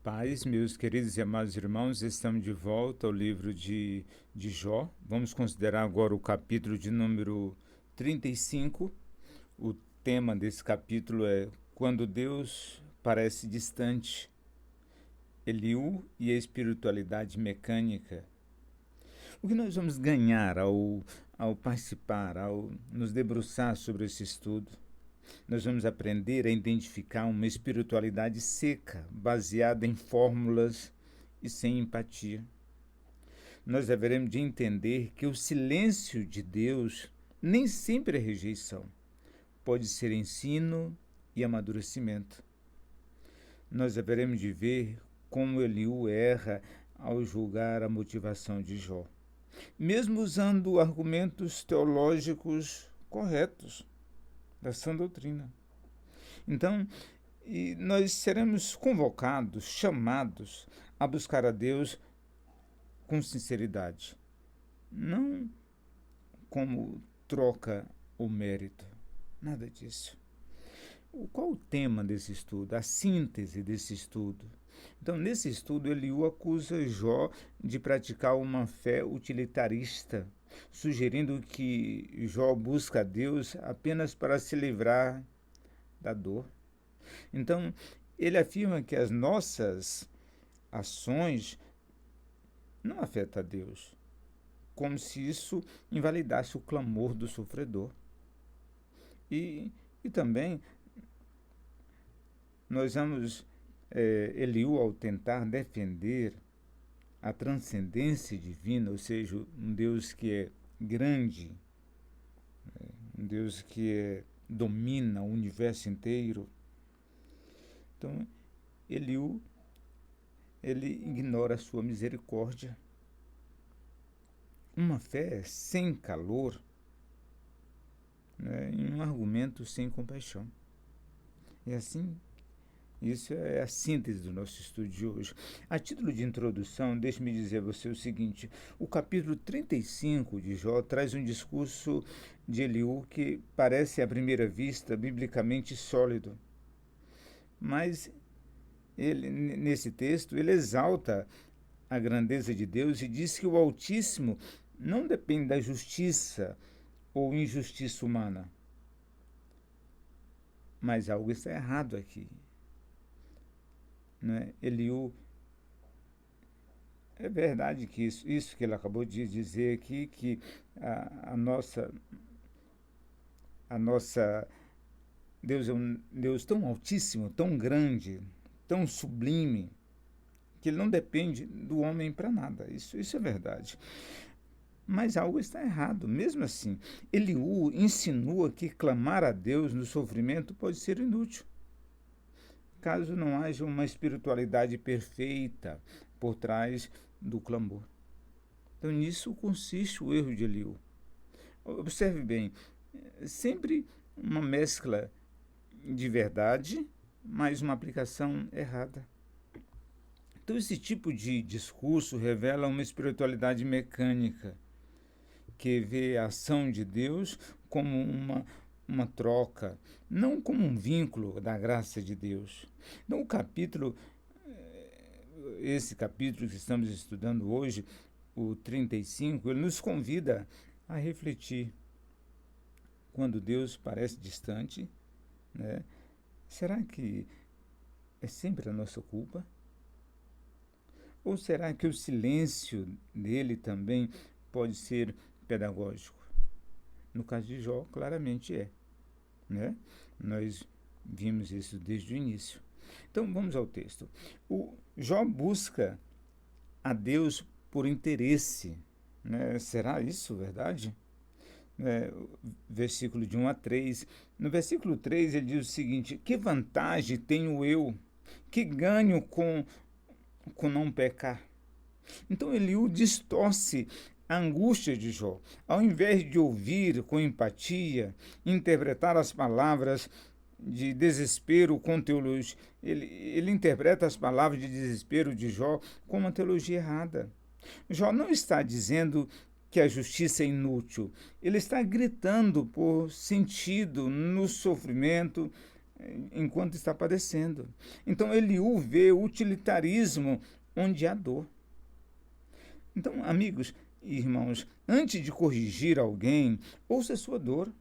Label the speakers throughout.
Speaker 1: Paz, meus queridos e amados irmãos, estamos de volta ao livro de Jó. Vamos considerar agora o capítulo de número 35. O tema desse capítulo é Quando Deus Parece Distante, Eliú e a Espiritualidade Mecânica. O que nós vamos ganhar ao participar, ao nos debruçar sobre esse estudo? Nós vamos aprender a identificar uma espiritualidade seca, baseada em fórmulas e sem empatia. Nós haveremos de entender que o silêncio de Deus nem sempre é rejeição. Pode ser ensino e amadurecimento. Nós haveremos de ver como Eliú erra ao julgar a motivação de Jó, mesmo usando argumentos teológicos corretos da sã doutrina. Então, nós seremos convocados, chamados a buscar a Deus com sinceridade, não como troca ou mérito, nada disso. Qual o tema desse estudo? A síntese desse estudo. Então, nesse estudo, Eliú acusa Jó de praticar uma fé utilitarista, sugerindo que Jó busca a Deus apenas para se livrar da dor. Então, ele afirma que as nossas ações não afetam a Deus, como se isso invalidasse o clamor do sofredor. E também nós vamos, Eliú, ao tentar defender a transcendência divina, ou seja, um Deus que é grande, um Deus que domina o universo inteiro. Então, Eliú, ele ignora a sua misericórdia. Uma fé sem calor, né, e um argumento sem compaixão. E assim, isso é a síntese do nosso estudo de hoje. A título de introdução, deixe-me dizer a você o seguinte: o capítulo 35 de Jó traz um discurso de Eliú que parece, à primeira vista, biblicamente sólido. Mas nesse texto, ele exalta a grandeza de Deus e diz que o Altíssimo não depende da justiça ou injustiça humana. Mas algo está errado aqui. Né? Eliú, é verdade que isso que ele acabou de dizer aqui, que a nossa Deus é um Deus tão altíssimo, tão grande, tão sublime, que ele não depende do homem para nada. Isso é verdade. Mas algo está errado. Mesmo assim, Eliú insinua que clamar a Deus no sofrimento pode ser inútil, caso não haja uma espiritualidade perfeita por trás do clamor. Então, nisso consiste o erro de Eliú. Observe bem, sempre uma mescla de verdade, mas uma aplicação errada. Então, esse tipo de discurso revela uma espiritualidade mecânica, que vê a ação de Deus como uma troca, não como um vínculo da graça de Deus. Então, esse capítulo que estamos estudando hoje, o 35, ele nos convida a refletir. Quando Deus parece distante, né, será que é sempre a nossa culpa? Ou será que o silêncio dele também pode ser pedagógico? No caso de Jó, claramente é. Né? Nós vimos isso desde o início. Então, vamos ao texto. O Jó busca a Deus por interesse. Né? Será isso verdade? Versículo de 1 a 3. No versículo 3, ele diz o seguinte: que vantagem tenho eu? Que ganho com não pecar? Então, Eliú distorce a angústia de Jó. Ao invés de ouvir com empatia, interpretar as palavras de desespero com teologia, ele interpreta as palavras de desespero de Jó com uma teologia errada. Jó não está dizendo que a justiça é inútil. Ele está gritando por sentido no sofrimento enquanto está padecendo. Então, Eliú vê o utilitarismo onde há dor. Então, amigos e irmãos, antes de corrigir alguém, ouça a sua dor.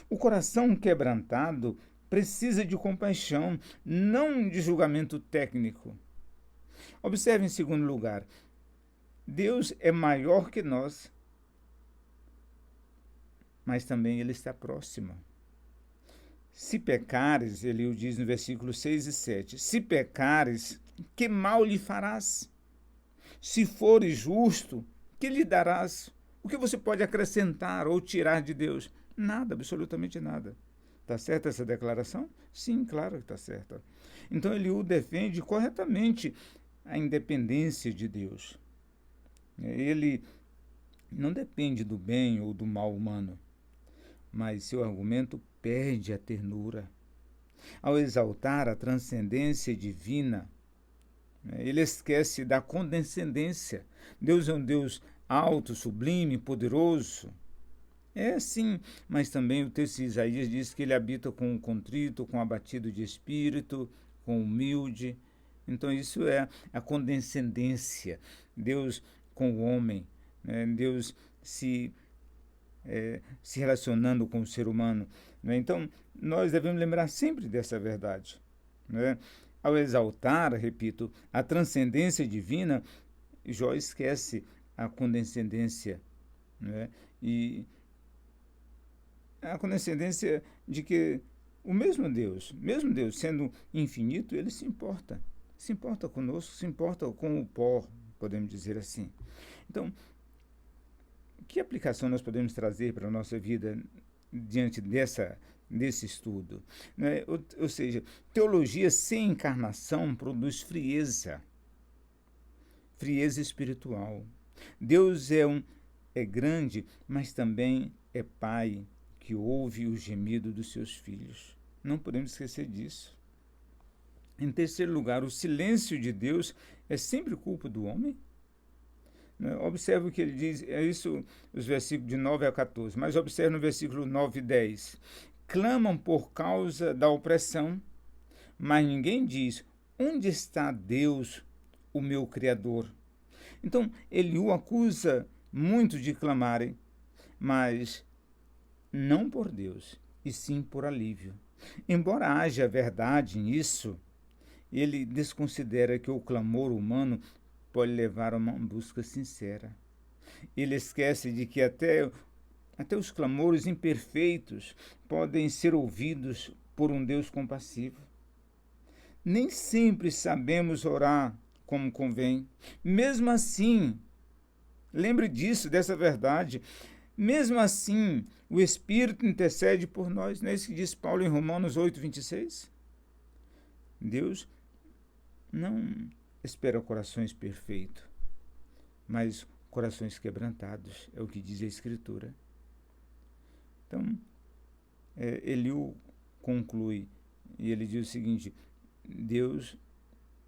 Speaker 1: O coração quebrantado precisa de compaixão, não de julgamento técnico. Observe, em segundo lugar, Deus é maior que nós, mas também Ele está próximo. Se pecares, ele o diz no versículo 6 e 7, se pecares, que mal lhe farás? Se fores justo, que lhe darás? O que você pode acrescentar ou tirar de Deus? Nada, absolutamente nada. Está certa essa declaração? Sim, claro que está certa. Então Eliú defende corretamente a independência de Deus. Ele não depende do bem ou do mal humano, mas seu argumento perde a ternura. Ao exaltar a transcendência divina, ele esquece da condescendência. Deus é um Deus alto, sublime, poderoso. É sim, mas também o texto de Isaías diz que ele habita com o contrito, com o abatido de espírito, com o humilde. Então isso é a condescendência. Deus com o homem, né? Deus se relacionando com o ser humano. Né? Então, nós devemos lembrar sempre dessa verdade. Né? Ao exaltar, repito, a transcendência divina, Jó esquece a condescendência. Né? E a condescendência de que o mesmo Deus sendo infinito, ele se importa conosco, se importa com o pó, podemos dizer assim. Então, que aplicação nós podemos trazer para a nossa vida diante desse estudo? Né? Ou seja, teologia sem encarnação produz frieza espiritual. Deus é grande, mas também é Pai que ouve o gemido dos seus filhos. Não podemos esquecer disso. Em terceiro lugar, o silêncio de Deus é sempre culpa do homem? Observe o que ele diz, é isso os versículos de 9 a 14, mas observe no versículo 9 e 10. Clamam por causa da opressão, mas ninguém diz, onde está Deus, o meu Criador? Então, ele o acusa muito de clamarem, mas não por Deus, e sim por alívio. Embora haja verdade nisso, ele desconsidera que o clamor humano pode levar a uma busca sincera. Ele esquece de que até os clamores imperfeitos podem ser ouvidos por um Deus compassivo. Nem sempre sabemos orar como convém. Mesmo assim, lembre disso, dessa verdade. Mesmo assim, o Espírito intercede por nós. Não é isso que diz Paulo em Romanos 8, 26? Deus não espera corações perfeitos, mas corações quebrantados, é o que diz a Escritura. Então, Eliú conclui, e ele diz o seguinte, Deus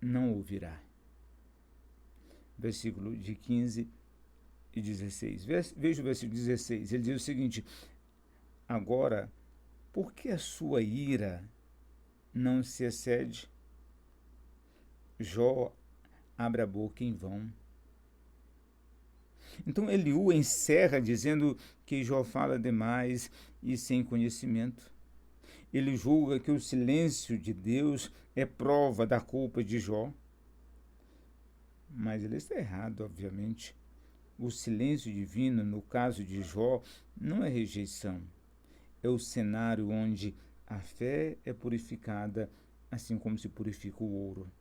Speaker 1: não ouvirá. Versículo de 15 e 16. Veja o versículo 16, ele diz o seguinte, agora, por que a sua ira não se excede? Jó abre a boca em vão. Então Eliú encerra dizendo que Jó fala demais e sem conhecimento. Ele julga que o silêncio de Deus é prova da culpa de Jó. Mas ele está errado, obviamente. O silêncio divino, no caso de Jó, não é rejeição. É o cenário onde a fé é purificada, assim como se purifica o ouro.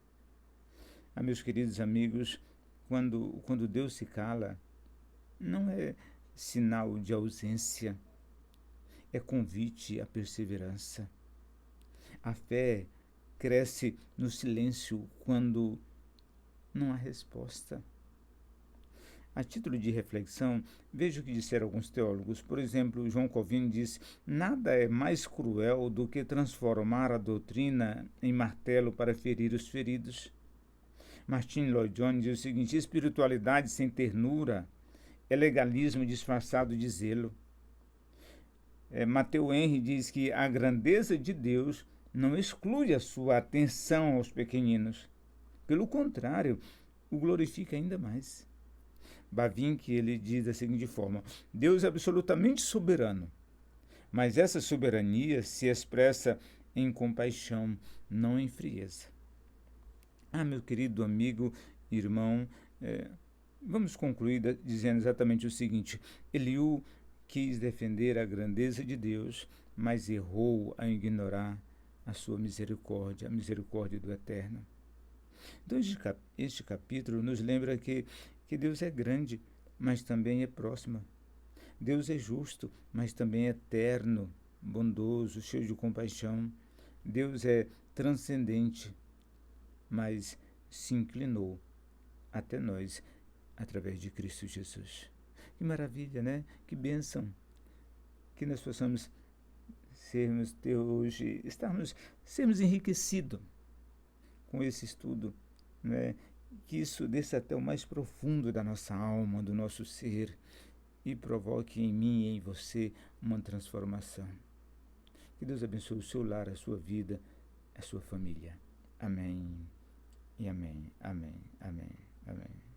Speaker 1: Meus queridos amigos, quando Deus se cala, não é sinal de ausência, é convite à perseverança. A fé cresce no silêncio quando não há resposta. A título de reflexão, veja o que disseram alguns teólogos. Por exemplo, João Calvino diz, nada é mais cruel do que transformar a doutrina em martelo para ferir os feridos. Martin Lloyd-Jones diz o seguinte, espiritualidade sem ternura é legalismo disfarçado de zelo. Matthew Henry diz que a grandeza de Deus não exclui a sua atenção aos pequeninos. Pelo contrário, o glorifica ainda mais. Bavinck, ele diz da seguinte forma: Deus é absolutamente soberano, mas essa soberania se expressa em compaixão, não em frieza. Meu querido amigo, irmão, vamos concluir dizendo exatamente o seguinte: Eliú quis defender a grandeza de Deus, mas errou ao ignorar a sua misericórdia, a misericórdia do Eterno. Então, este capítulo nos lembra que Deus é grande, mas também é próximo. Deus é justo, mas também é eterno, bondoso, cheio de compaixão. Deus é transcendente, mas se inclinou até nós através de Cristo Jesus. Que maravilha, né? Que bênção que nós possamos sermos enriquecidos com esse estudo, né? Que isso desça até o mais profundo da nossa alma, do nosso ser, e provoque em mim e em você uma transformação. Que Deus abençoe o seu lar, a sua vida, a sua família. Amém. E amém. Amém. Amém. Amém.